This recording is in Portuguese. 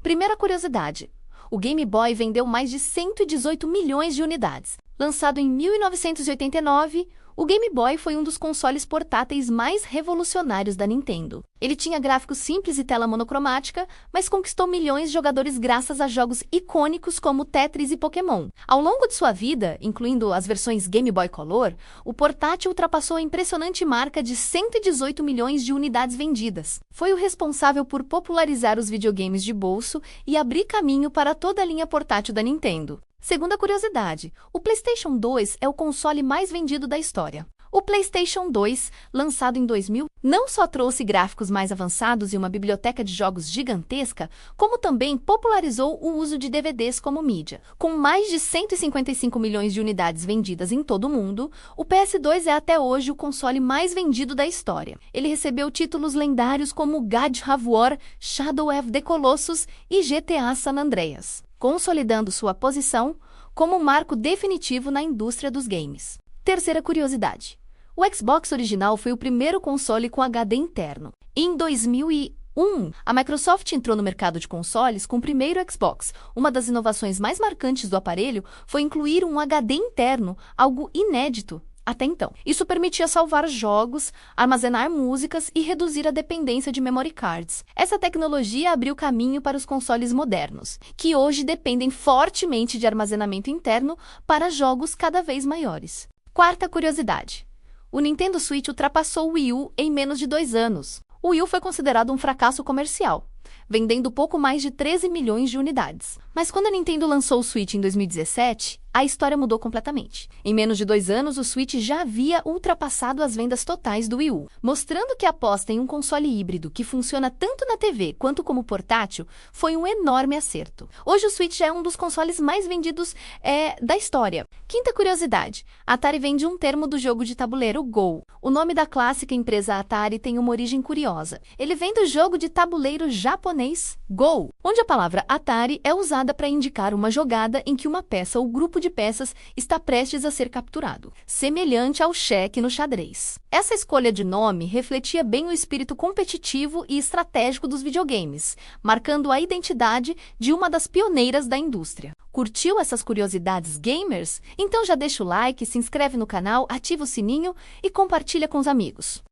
Primeira curiosidade: o Game Boy vendeu mais de 118 milhões de unidades. Lançado em 1989, o Game Boy foi um dos consoles portáteis mais revolucionários da Nintendo. Ele tinha gráficos simples e tela monocromática, mas conquistou milhões de jogadores graças a jogos icônicos como Tetris e Pokémon. Ao longo de sua vida, incluindo as versões Game Boy Color, o portátil ultrapassou a impressionante marca de 118 milhões de unidades vendidas. Foi o responsável por popularizar os videogames de bolso e abrir caminho para toda a linha portátil da Nintendo. Segunda curiosidade: o PlayStation 2 é o console mais vendido da história. O PlayStation 2, lançado em 2000, não só trouxe gráficos mais avançados e uma biblioteca de jogos gigantesca, como também popularizou o uso de DVDs como mídia. Com mais de 155 milhões de unidades vendidas em todo o mundo, o PS2 é até hoje o console mais vendido da história. Ele recebeu títulos lendários como God of War, Shadow of the Colossus e GTA San Andreas, consolidando sua posição como um marco definitivo na indústria dos games. Terceira curiosidade: o Xbox original foi o primeiro console com HD interno. Em 2001, a Microsoft entrou no mercado de consoles com o primeiro Xbox. Uma das inovações mais marcantes do aparelho foi incluir um HD interno, algo inédito até então. Isso permitia salvar jogos, armazenar músicas e reduzir a dependência de memory cards. Essa tecnologia abriu caminho para os consoles modernos, que hoje dependem fortemente de armazenamento interno para jogos cada vez maiores. Quarta curiosidade: o Nintendo Switch ultrapassou o Wii U em menos de 2 anos. O Wii U foi considerado um fracasso comercial, vendendo pouco mais de 13 milhões de unidades. Mas quando a Nintendo lançou o Switch em 2017, a história mudou completamente. Em menos de 2 anos, o Switch já havia ultrapassado as vendas totais do Wii U, mostrando que a aposta em um console híbrido que funciona tanto na TV quanto como portátil foi um enorme acerto. Hoje o Switch é um dos consoles mais vendidos da história. Quinta curiosidade: a Atari vem de um termo do jogo de tabuleiro Go. O nome da clássica empresa Atari tem uma origem curiosa. Ele vem do jogo de tabuleiro japonês Go, onde a palavra Atari é usada para indicar uma jogada em que uma peça ou grupo de peças está prestes a ser capturado, semelhante ao cheque no xadrez. Essa escolha de nome refletia bem o espírito competitivo e estratégico dos videogames, marcando a identidade de uma das pioneiras da indústria. Curtiu essas curiosidades gamers? Então já deixa o like, se inscreve no canal, ativa o sininho e compartilha com os amigos.